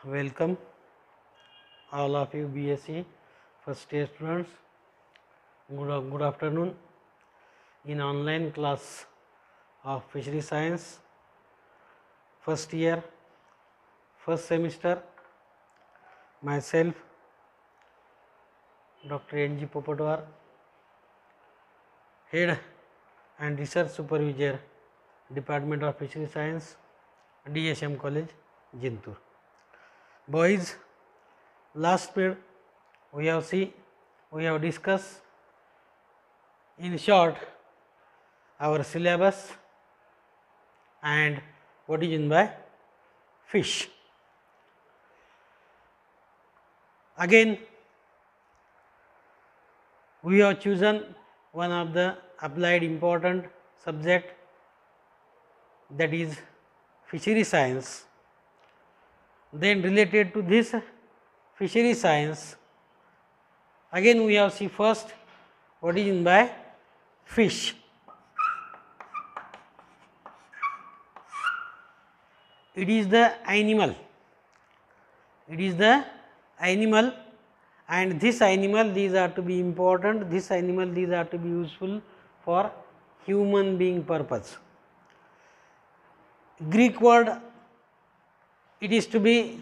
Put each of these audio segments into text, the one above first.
Welcome all of you BSc first year students. Good afternoon in online class of fishery science first year first semester. Myself Dr. N.G. Popadwar, Head and Research Supervisor, Department of Fishery Science, DSM College, Jintur. Boys, last period we have discussed in short our syllabus and what is meant by fish. Again, we have chosen one of the applied important subject, that is fishery science. Then related to this fishery science, again we have see first what is meant by fish. It is the animal. It is the animal, and this animal, these are to be important. This animal, these are to be useful for human being purpose. Greek word, it is to be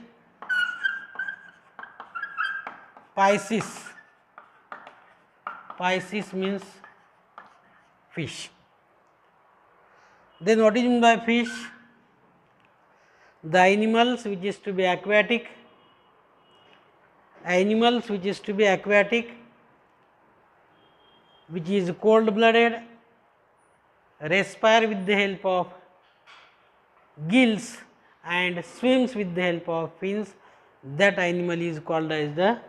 Pisces. Pisces means fish. Then what is meant by fish? The animals which is to be aquatic, animals which is to be aquatic, which is cold blooded, respire with the help of gills and swims with the help of fins, that animal is called as the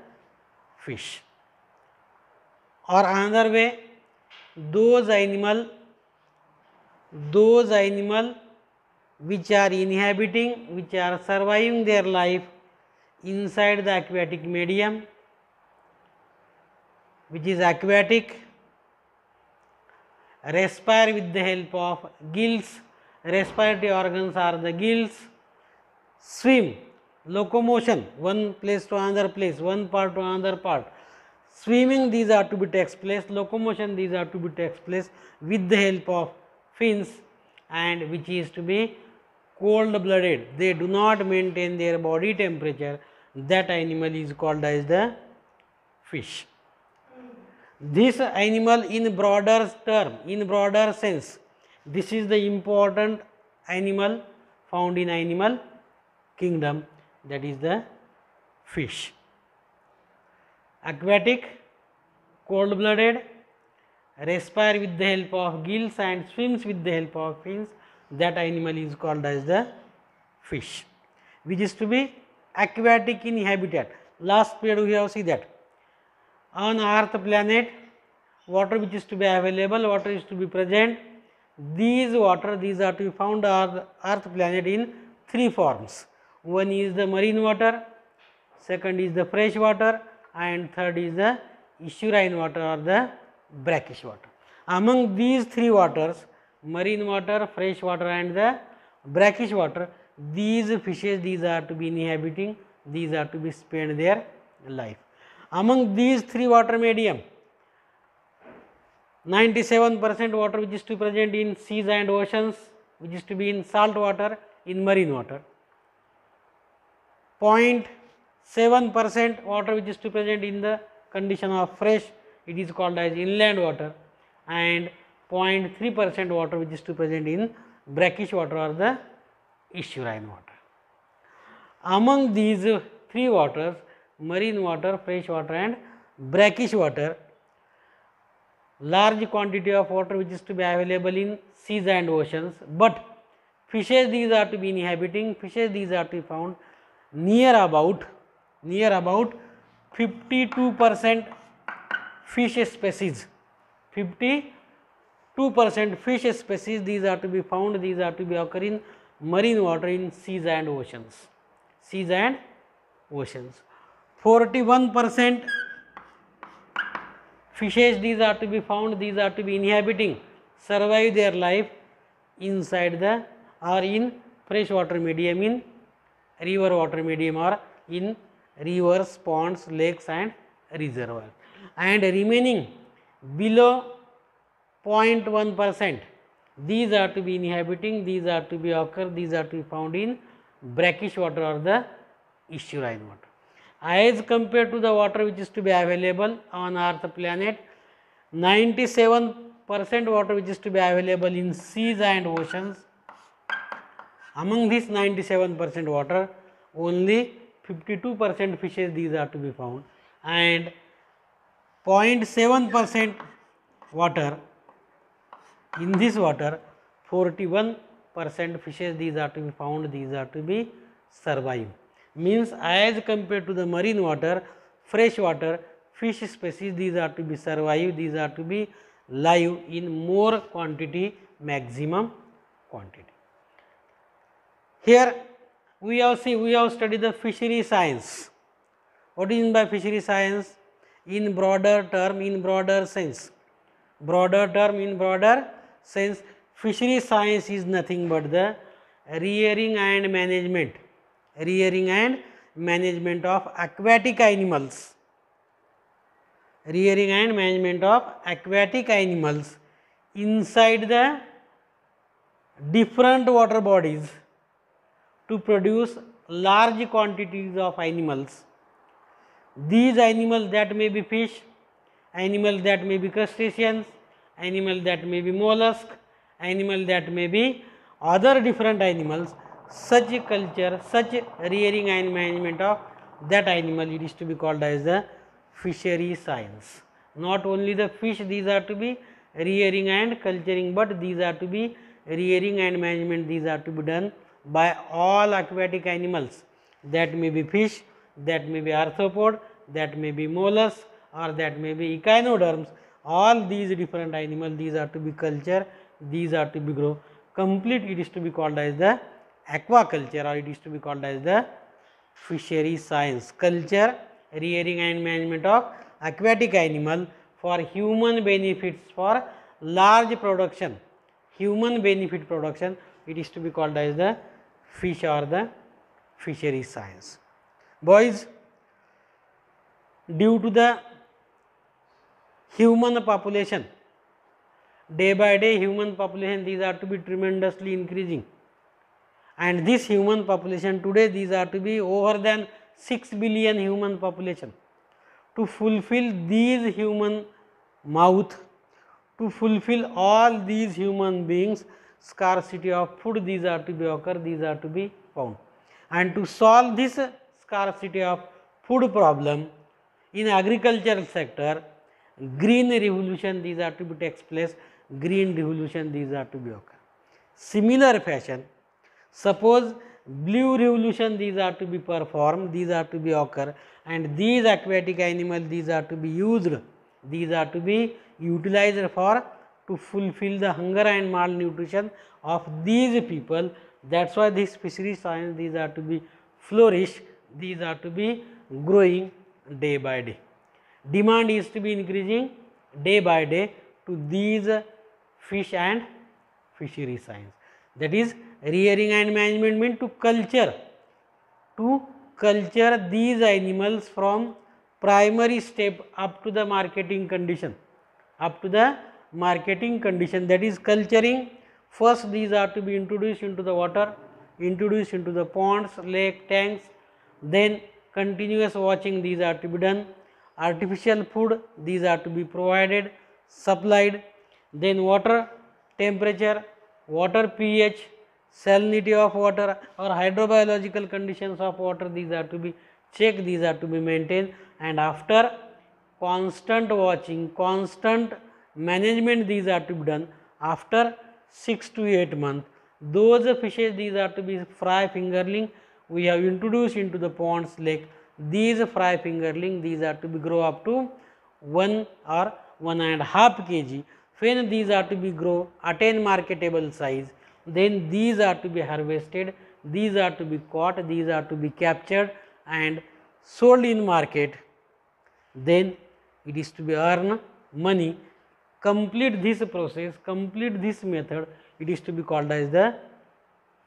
fish. Or another way, those animal which are inhabiting, which are surviving their life inside the aquatic medium, which is aquatic, respire with the help of gills. Respiratory organs are the gills. Swim, locomotion, one place to another place, one part to another part. Swimming, these are to be takes place. Locomotion, these are to be takes place with the help of fins, and which is to be cold blooded. They do not maintain their body temperature. That animal is called as the fish. This animal in broader term, in broader sense, this is the important animal found in animal kingdom, that is the fish. Aquatic, cold blooded, respire with the help of gills and swims with the help of fins, that animal is called as the fish, which is to be aquatic in habitat. Last period we have seen that on earth planet, water which is to be available, water is to be present. These water, these are to be found on earth planet in three forms. One is the marine water, second is the fresh water, and third is the estuarine water or the brackish water. Among these three waters, marine water, fresh water and the brackish water, these fishes, these are to be inhabiting, these are to be spend their life. Among these three water medium, 97% water which is to be present in seas and oceans, which is to be in salt water, in marine water. 0.7% water which is to be present in the condition of fresh, it is called as inland water, and 0.3% water which is to be present in brackish water or the estuarine water. Among these three waters, marine water, fresh water and brackish water, large quantity of water which is to be available in seas and oceans, but fishes, these are to be inhabiting, fishes, these are to be found near about 52% fish species, 52% fish species, these are to be found, these are to be occur in marine water, in seas and oceans, 41% fishes, these are to be found, these are to be inhabiting, survive their life inside the or in freshwater medium in river water medium or in rivers, ponds, lakes and reservoirs, and remaining below 0.1%, these are to be inhabiting, these are to be occur, these are to be found in brackish water or the estuarine water. As compared to the water which is to be available on Earth planet, 97% water which is to be available in seas and oceans. Among this 97% water, only 52% fishes these are to be found, and 0.7% water, in this water 41% fishes these are to be found, these are to be survive. Means as compared to the marine water, fresh water fish species these are to be survive, these are to be live in more quantity, maximum quantity. Here we have studied the fishery science. What is meant by fishery science? In broader term, in broader sense. Broader term, in broader sense, fishery science is nothing but the rearing and management of aquatic animals. Rearing and management of aquatic animals inside the different water bodies to produce large quantities of animals. These animals that may be fish, animals that may be crustaceans, animals that may be mollusk, animals that may be other different animals, such culture, such rearing and management of that animal, it is to be called as the fishery science. Not only the fish these are to be rearing and culturing, but these are to be rearing and management, these are to be done by all aquatic animals, that may be fish, that may be arthropod, that may be mollusk, or that may be echinoderms. All these different animals, these are to be culture, these are to be grow. Complete, it is to be called as the aquaculture, or it is to be called as the fishery science. Culture, rearing and management of aquatic animal for human benefits, for large production, human benefit production, it is to be called as the fish or the fishery science. Boys, due to the human population, day by day human population, these are to be tremendously increasing, and this human population today, these are to be over than 6 billion human population. To fulfill these human mouth, to fulfill all these human beings, scarcity of food these are to be occur, these are to be found, and to solve this scarcity of food problem in agricultural sector, green revolution these are to be takes place, green revolution these are to be occur. Similar fashion, suppose blue revolution these are to be performed, these are to be occur, and these aquatic animals these are to be used, these are to be utilized for to fulfill the hunger and malnutrition of these people. That's why this fishery science these are to be flourish, these are to be growing day by day. Demand is to be increasing day by day to these fish and fishery science. That is, rearing and management mean to culture these animals from primary step up to the marketing condition, that is culturing. First these are to be introduced into the water, introduced into the ponds, lake, tanks, then continuous watching these are to be done, artificial food these are to be provided, supplied, then water temperature, water pH, salinity of water or hydrobiological conditions of water these are to be checked, these are to be maintained, and after constant watching, constant management these are to be done, after 6 to 8 months those fishes these are to be fry fingerling we have introduced into the ponds, lake, these fry fingerling these are to be grow up to 1 or 1.5 kg. When these are to be grow attain marketable size, then these are to be harvested, these are to be caught, these are to be captured and sold in market, then it is to be earn money. Complete this process, complete this method, it is to be called as the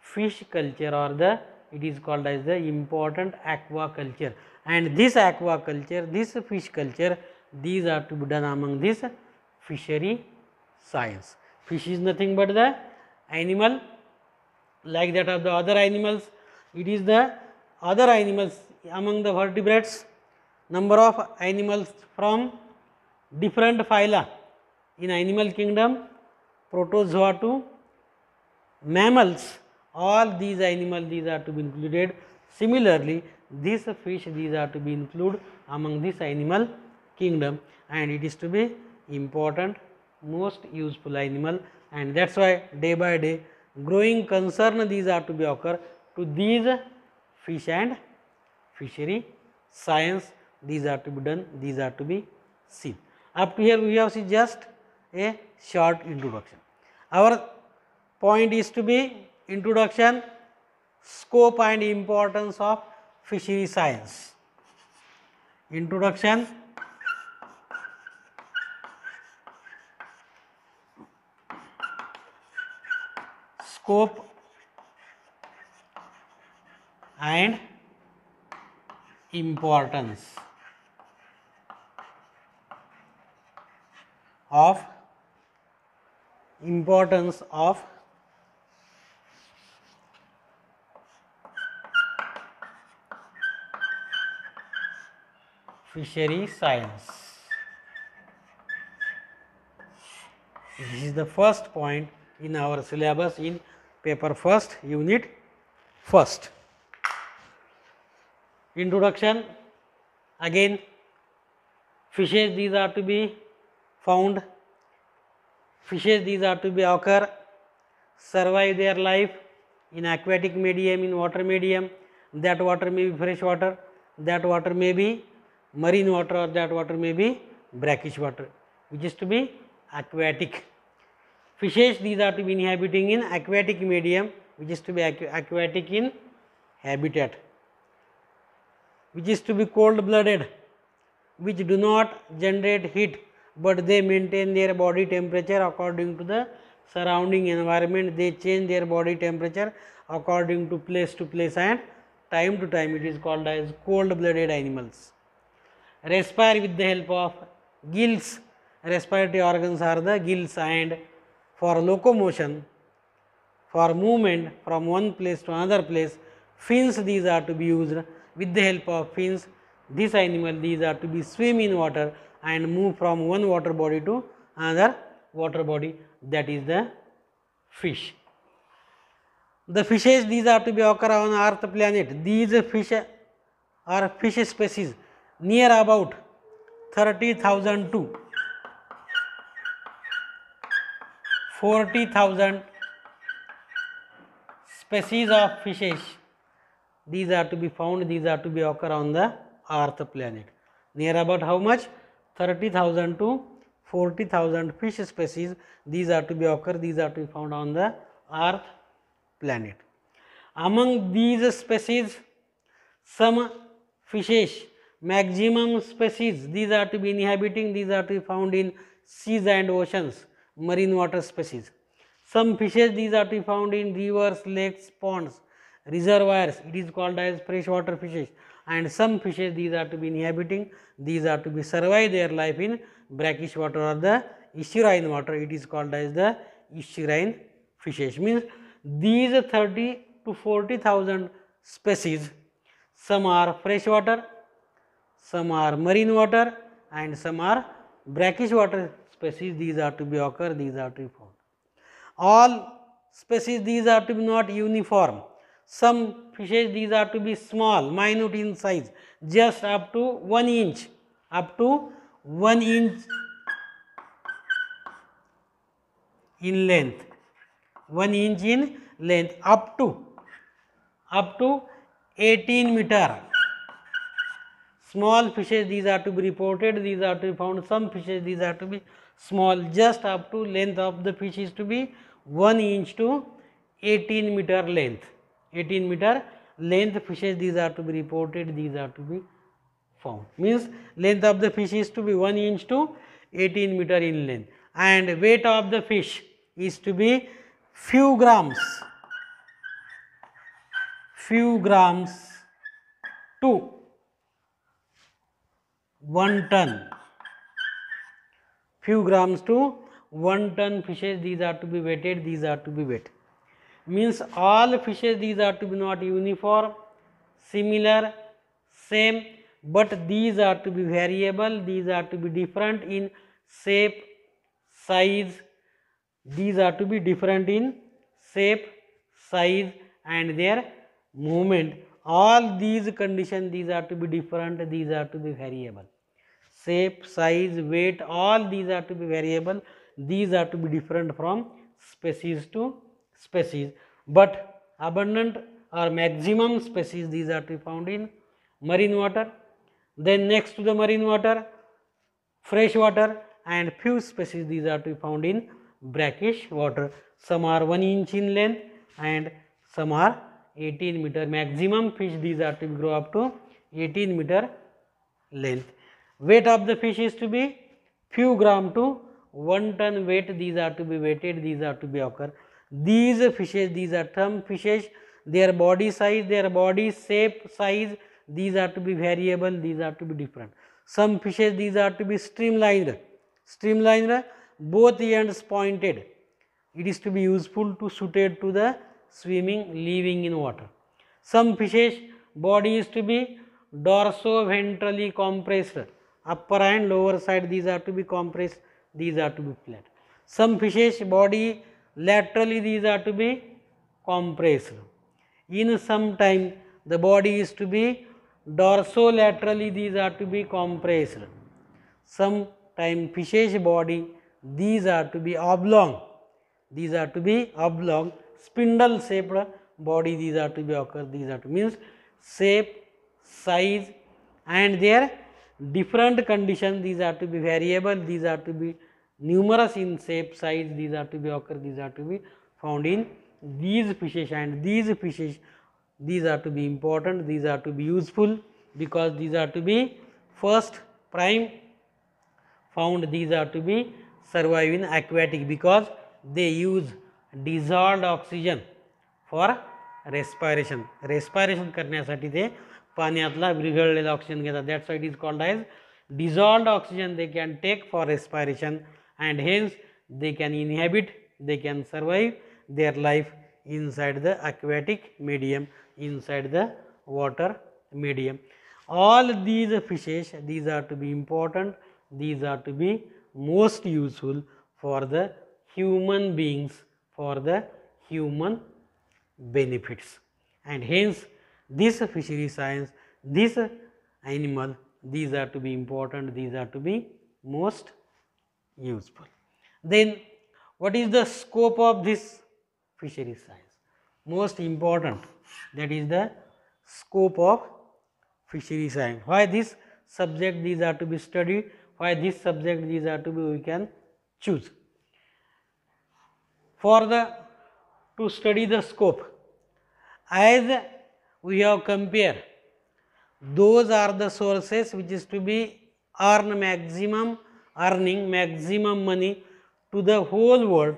fish culture or the it is called as the important aquaculture. And this aquaculture, this fish culture, these are to be done among this fishery science. Fish is nothing but the animal like that of the other animals. It is the other animals among the vertebrates, number of animals from different phyla in animal kingdom, protozoa to mammals, all these animals, these are to be included. Similarly, this fish, these are to be included among this animal kingdom, and it is to be important, most useful animal, and that is why day by day growing concern these are to be occur to these fish and fishery science. These are to be done, these are to be seen. Up to here we have seen just a short introduction. Our point is to be introduction, scope and importance of fishery science. Introduction, scope and importance of fishery science. This is the first point in our syllabus in paper first, unit first. Introduction, again fishes these are to be found, fishes these are to be occur, survive their life in aquatic medium, in water medium, that water may be fresh water, that water may be marine water, or that water may be brackish water, which is to be aquatic. Fishes these are to be inhabiting in aquatic medium, which is to be aquatic in habitat, which is to be cold blooded, which do not generate heat, but they maintain their body temperature according to the surrounding environment. They change their body temperature according to place and time to time. It is called as cold blooded animals. Respire with the help of gills. Respiratory organs are the gills, and for locomotion, for movement from one place to another place, fins these are to be used. With the help of fins, this animal these are to be swim in water and move from one water body to another water body, that is the fish. The fishes these are to be occur on earth planet. These fish are fish species near about 30,000 to 40,000 species of fishes. These are to be found, these are to be occur on the earth planet. Near about how much? 30,000 to 40,000 fish species, these are to be occur, these are to be found on the earth planet. Among these species, some fishes, maximum species, these are to be inhabiting, these are to be found in seas and oceans, marine water species. Some fishes these are to be found in rivers, lakes, ponds, reservoirs, it is called as freshwater fishes, and some fishes these are to be inhabiting, these are to be survive their life in brackish water or the estuarine water, it is called as the estuarine fishes. Means these 30 to 40,000 species, some are freshwater, some are marine water, and some are brackish water species, these are to be occur, these are to be found. All species these are to be not uniform. Some fishes these are to be small, minute in size, just up to 1 inch, up to 1 inch in length, 1 inch in length, up to 18 meter. Small fishes these are to be reported, these are to be found. Some fishes these are to be small, just up to length of the fish is to be 1 inch to 18 meter length. 18 meter length fishes these are to be reported, these are to be found. Means length of the fish is to be 1 inch to 18 meter in length, and weight of the fish is to be few grams few grams to 1 ton. Few grams to 1 ton fishes, these are to be weighted, these are to be weighed. Means all fishes, these are to be not uniform, similar, same, but these are to be variable, these are to be different in shape, size, these are to be different in shape, size and their movement. All these conditions, these are to be different, these are to be variable. Shape, size, weight, all these are to be variable, these are to be different from species to species, but abundant or maximum species, these are to be found in marine water. Then next to the marine water, fresh water, and few species, these are to be found in brackish water. Some are 1 inch in length and some are 18 meter. Maximum fish, these are to grow up to 18 meter length. Weight of the fish is to be few gram to 1 ton weight, these are to be weighted, these are to be occur. These fishes, these are term fishes, their body size, their body shape, size, these are to be variable, these are to be different. Some fishes, these are to be streamlined, both ends pointed. It is to be useful to suited to the swimming, living in water. Some fishes body is to be dorso-ventrally compressed, upper and lower side, these are to be compressed, these are to be flat. Some fishes body laterally, these are to be compressed. In some time the body is to be dorsolaterally, these are to be compressed. Some time fishes body, these are to be oblong, these are to be oblong, spindle shaped body, these are to be occur, these are to means shape, size and their different condition, these are to be variable, these are to be numerous in shape, size, these are to be occur, these are to be found in these fishes. And these fishes, these are to be important, these are to be useful, because these are to be first prime found, these are to be survive in aquatic, because they use dissolved oxygen for respiration. Respiration करण्यासाठी ते पाण्यातला विरघळलेला oxygen घेतात. That's why it is called as dissolved oxygen they can take for respiration, and hence they can inhabit, they can survive their life inside the aquatic medium, inside the water medium. All these fishes, these are to be important, these are to be most useful for the human beings, for the human benefits, and hence this fishery science, this animal, these are to be important, these are to be most useful. Then what is the scope of this fishery science? Most important, that is the scope of fishery science. Why this subject, these are to be studied, why this subject, these are to be we can choose. For the to study the scope, as we have compared, those are the sources which is to be earn maximum, earning maximum money to the whole world.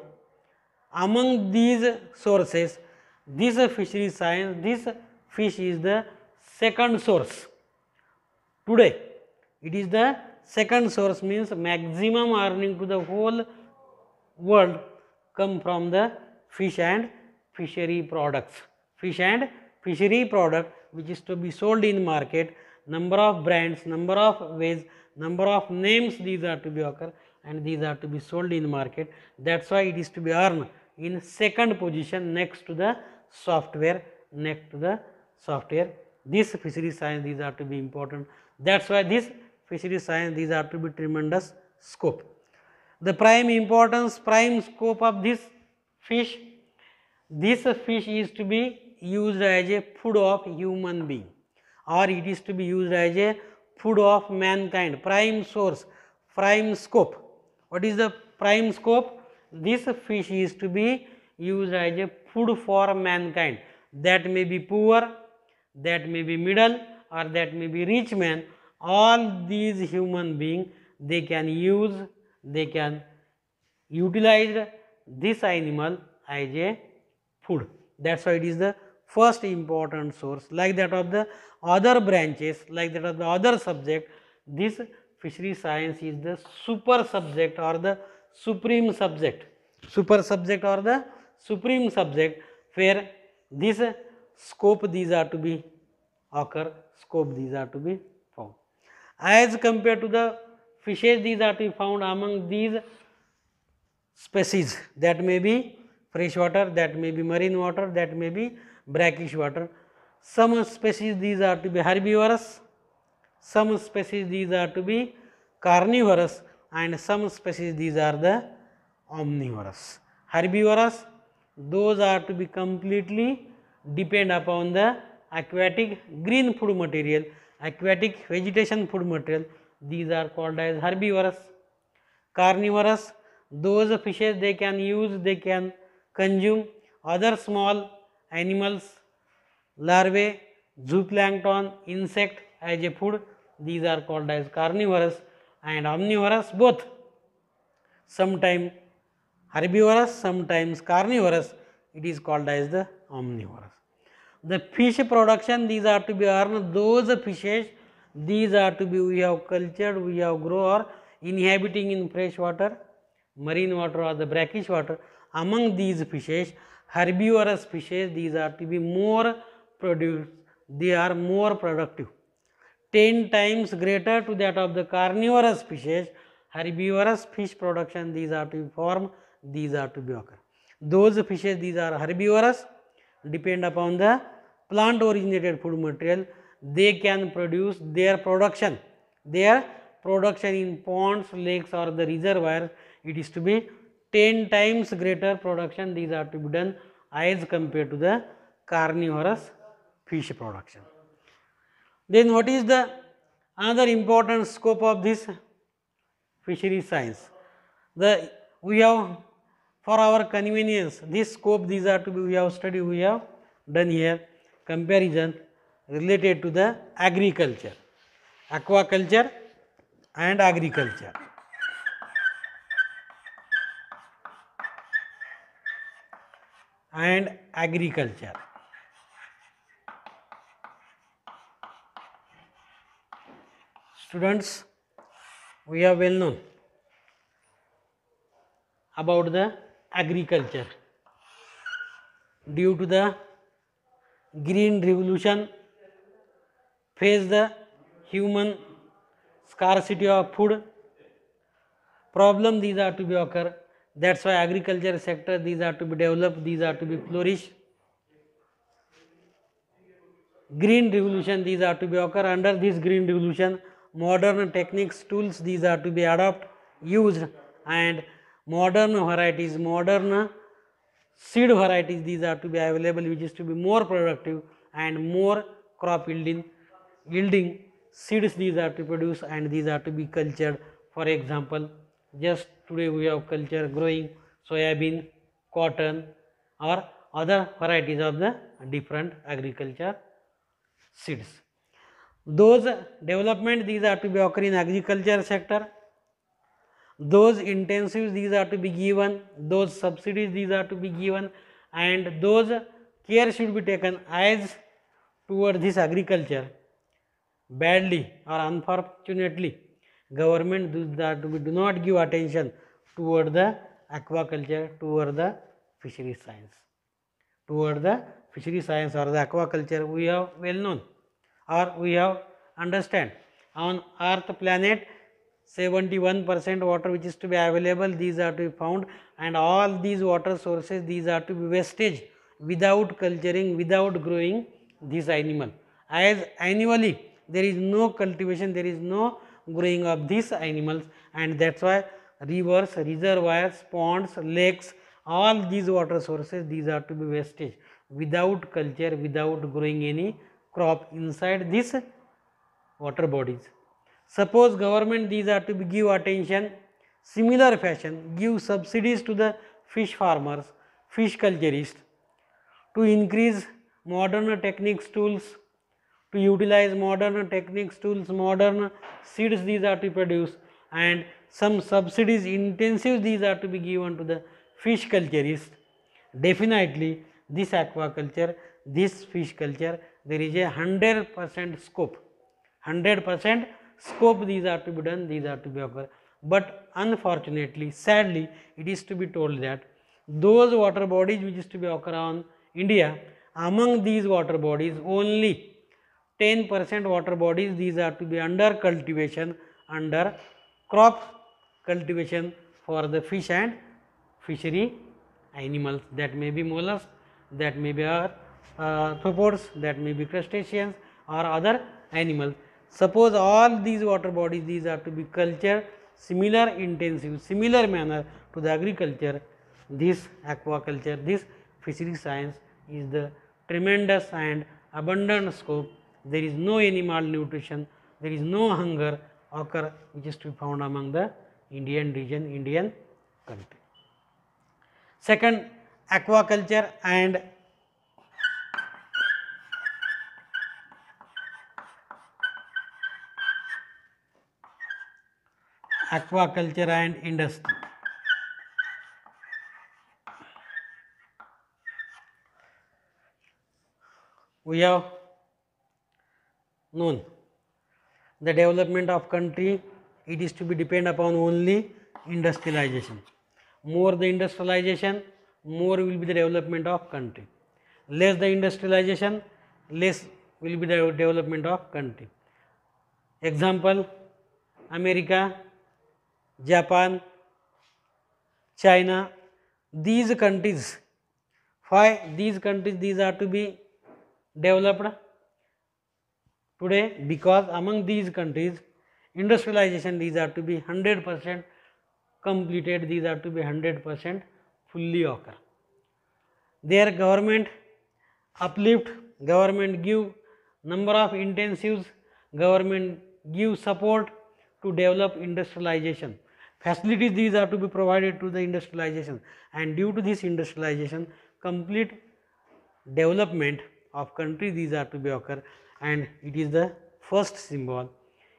Among these sources, this fishery science, this fish is the second source. Today it is the second source, means maximum earning to the whole world come from the fish and fishery products. Fish and fishery product which is to be sold in market, number of brands, number of ways, number of names, these are to be occur, and these are to be sold in market. That's why it is to be earned in second position next to the software, next to the software. This fishery science, these are to be important. That's why this fishery science, these are to be tremendous scope. The prime importance, prime scope of this fish is to be used as a food of human being, or it is to be used as a food of mankind. Prime source, prime scope. What is the prime scope? This fish is to be used as a food for mankind. That may be poor, that may be middle, or that may be rich man. All these human beings, they can use, they can utilize this animal as a food. That's why it is the first important source, like that of the other branches, like that of the other subject. This fishery science is the super subject or the supreme subject, or the supreme subject, where this scope these are to be occur, scope these are to be found. As compared to the fishes, these are to be found among these species, that may be fresh water, that may be marine water, that may be brackish water. Some species these are to be herbivorous, some species these are to be carnivorous, and some species these are the omnivorous. Herbivorous, those are to be completely depend upon the aquatic green food material, aquatic vegetation food material, these are called as herbivorous. Carnivorous, those fishes they can use, they can consume other small animals, larvae, zooplankton, insect as a food, these are called as carnivorous. And omnivorous, both, sometimes herbivorous, sometimes carnivorous, it is called as the omnivorous. The fish production, these are to be earned, those fishes, these are to be we have cultured, we have grown or inhabiting in fresh water, marine water or the brackish water. Among these fishes, herbivorous fishes, these are to be more produced, they are more productive, 10 times greater to that of the carnivorous fishes. Herbivorous fish production, these are to be formed, these are to be occur. Those fishes, these are herbivorous, depend upon the plant originated food material, they can produce their production in ponds, lakes or the reservoirs, it is to be 10 times greater production, these are to be done as compared to the carnivorous fish production. Then what is the another important scope of this fishery science? We have, for our convenience, this scope these are to be we have studied, we have done here comparison related to the agriculture, aquaculture and agriculture. And agriculture. Students, we are well known about the agriculture. Due to the green revolution, face the human scarcity of food problem, these are to be occur. That's why agriculture sector, these are to be developed, these are to be flourish. Green revolution, these are to be occur. Under this green revolution, modern techniques, tools, these are to be adopted, used, and modern varieties, modern seed varieties, these are to be available, which is to be more productive and more crop yielding seeds, these are to produce and these are to be cultured. For example, just today we have culture growing soybean, cotton or other varieties of the different agriculture seeds. Those development, these are to be occur in agriculture sector. Those intensives, these are to be given, those subsidies, these are to be given, and those care should be taken as toward this agriculture. Badly or unfortunately, government do not give attention toward the aquaculture, toward the fishery science. Toward the fishery science or the aquaculture, we have well known or we have understand. On earth planet, 71% water which is to be available, these are to be found, and all these water sources, these are to be wastage without culturing, without growing this animal. As annually there is no cultivation, there is no growing of these animals, and that's why rivers, reservoirs, ponds, lakes, all these water sources, these are to be wastage without culture, without growing any crop inside these water bodies. Suppose government, these are to be give attention, similar fashion, give subsidies to the fish farmers, fish culturists, to increase modern techniques, tools, to utilize modern techniques, tools, modern seeds, these are to produce, and some subsidies, intensive, these are to be given to the fish culturists. Definitely this aquaculture, this fish culture, there is a 100% scope, 100% scope these are to be done, these are to be occur. But unfortunately, sadly, it is to be told that those water bodies which is to be occur on India, among these water bodies only 10% water bodies these are to be under cultivation, under crop cultivation for the fish and fishery animals, that may be mollusks, that may be arthropods, that may be crustaceans or other animals. Suppose all these water bodies these are to be cultured similar intensive, similar manner to the agriculture, this aquaculture, this fishery science is the tremendous and abundant scope. There is no any malnutrition, there is no hunger occur which is to be found among the Indian region, Indian country. Second, aquaculture and industry. We have known the development of country, it is to be depend upon only industrialization. More the industrialization, more will be the development of country. Less the industrialization, less will be the development of country. Example, America, Japan, China, these countries, why these countries these are to be developed today? Because among these countries industrialization these are to be 100% completed, these are to be 100% fully occur. Their government uplift, government give number of intensives, government give support to develop industrialization. Facilities these are to be provided to the industrialization, and due to this industrialization complete development of country these are to be occur, and it is the first symbol.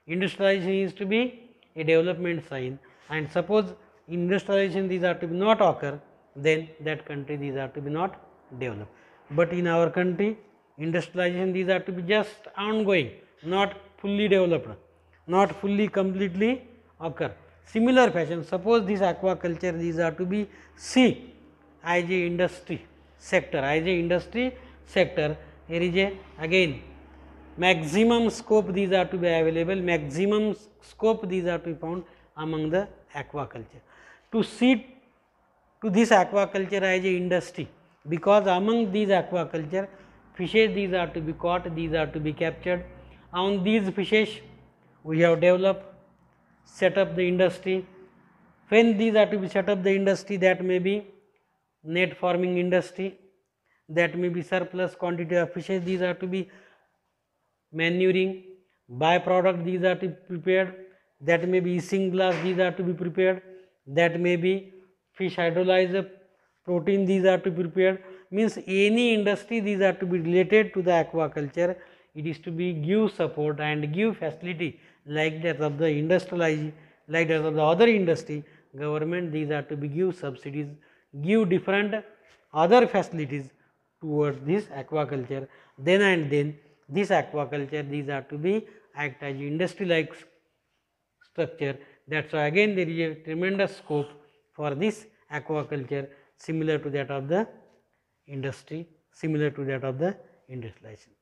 Industrialization is to be a development sign, and suppose industrialization these are to be not occur, then that country these are to be not developed. But in our country industrialization these are to be just ongoing, not fully developed, not fully completely occur. Similar fashion, suppose this aquaculture these are to be see as a industry sector, as a industry sector, here is a again maximum scope these are to be available, maximum scope these are to be found among the aquaculture. To see to this aquaculture as a industry, because among these aquaculture fishes these are to be caught, these are to be captured. On these fishes we have developed, set up the industry. When these are to be set up the industry, that may be net farming industry, that may be surplus quantity of fishes these are to be manuring, byproduct these are to be prepared, that may be isinglass these are to be prepared, that may be fish hydrolyzer protein these are to be prepared. Means any industry these are to be related to the aquaculture, it is to be give support and give facility like that of the industrialized, like that of the other industry. Government these are to be give subsidies, give different other facilities towards this aquaculture. Then and then this aquaculture these are to be act as industry like structure. That's why again there is a tremendous scope for this aquaculture, similar to that of the industry, similar to that of the industrialization.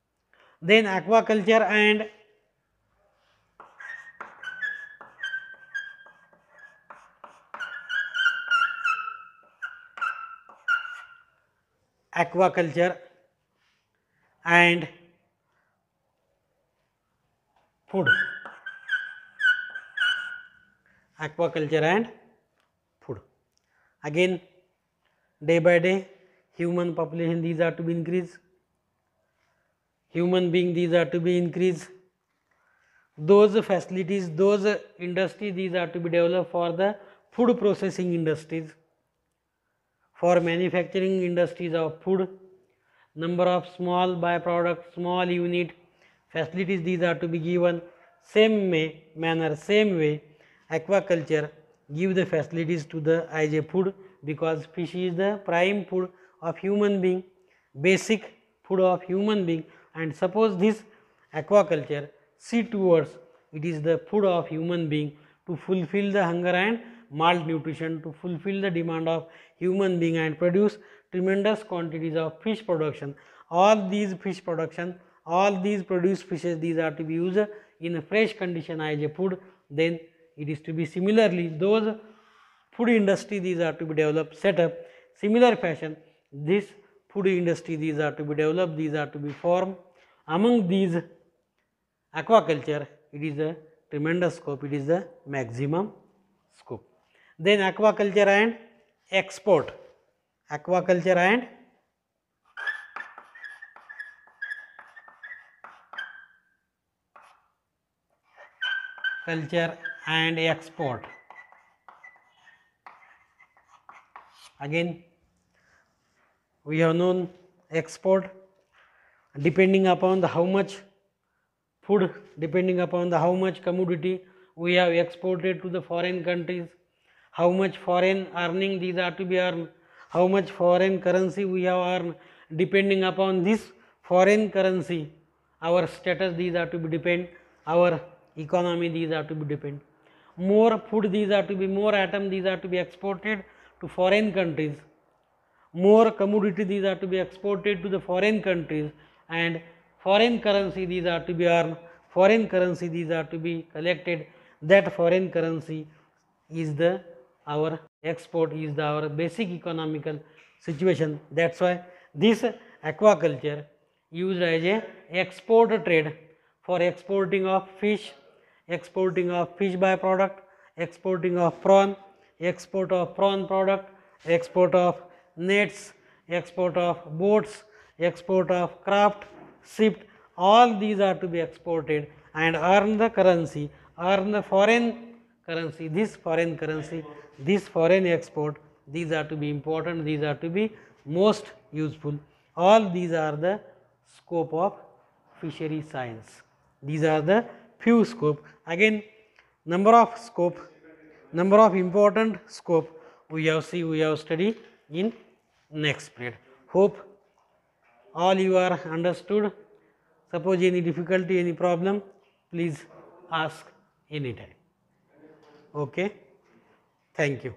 Then aquaculture and food. Aquaculture and food. Again day by day human population these are to be increased, human being these are to be increased. Those facilities, those industries these are to be developed for the food processing industries, for manufacturing industries of food. Number of small byproduct, small unit facilities these are to be given. Same manner, same way aquaculture give the facilities to the as a food, because fish is the prime food of human being, basic food of human being, and suppose this aquaculture see towards it is the food of human being to fulfill the hunger and malnutrition, to fulfill the demand of human being and produce tremendous quantities of fish production. All these fish production, all these produced fishes, these are to be used in a fresh condition as a food. Then it is to be similarly those food industry, these are to be developed, set up similar fashion. This food industry, these are to be developed, these are to be formed. Among these aquaculture, it is a tremendous scope, it is the maximum scope. Then aquaculture and export, aquaculture and culture and export. Again we have known export depending upon the how much food, depending upon the how much commodity we have exported to the foreign countries, how much foreign earning these are to be earned, how much foreign currency we have earned. Depending upon this foreign currency, our status these are to be depend, our economy these are to be depend. More food these are to be, more atom these are to be exported to foreign countries, more commodity these are to be exported to the foreign countries, and foreign currency these are to be earned, foreign currency these are to be collected. That foreign currency is the our export, is the our basic economical situation. That's why this aquaculture used as a export trade for exporting of fish, exporting of fish byproduct, exporting of prawn, export of prawn product, export of nets, export of boats, export of craft, shipped, all these are to be exported and earn the currency, earn the foreign currency, this foreign currency, this foreign export, these are to be important, these are to be most useful. All these are the scope of fishery science. These are the few scope. Again, number of scope, number of important scope we have see, we have studied in next period. Hope all you are understood. Suppose any difficulty, any problem, please ask anytime. Okay, thank you.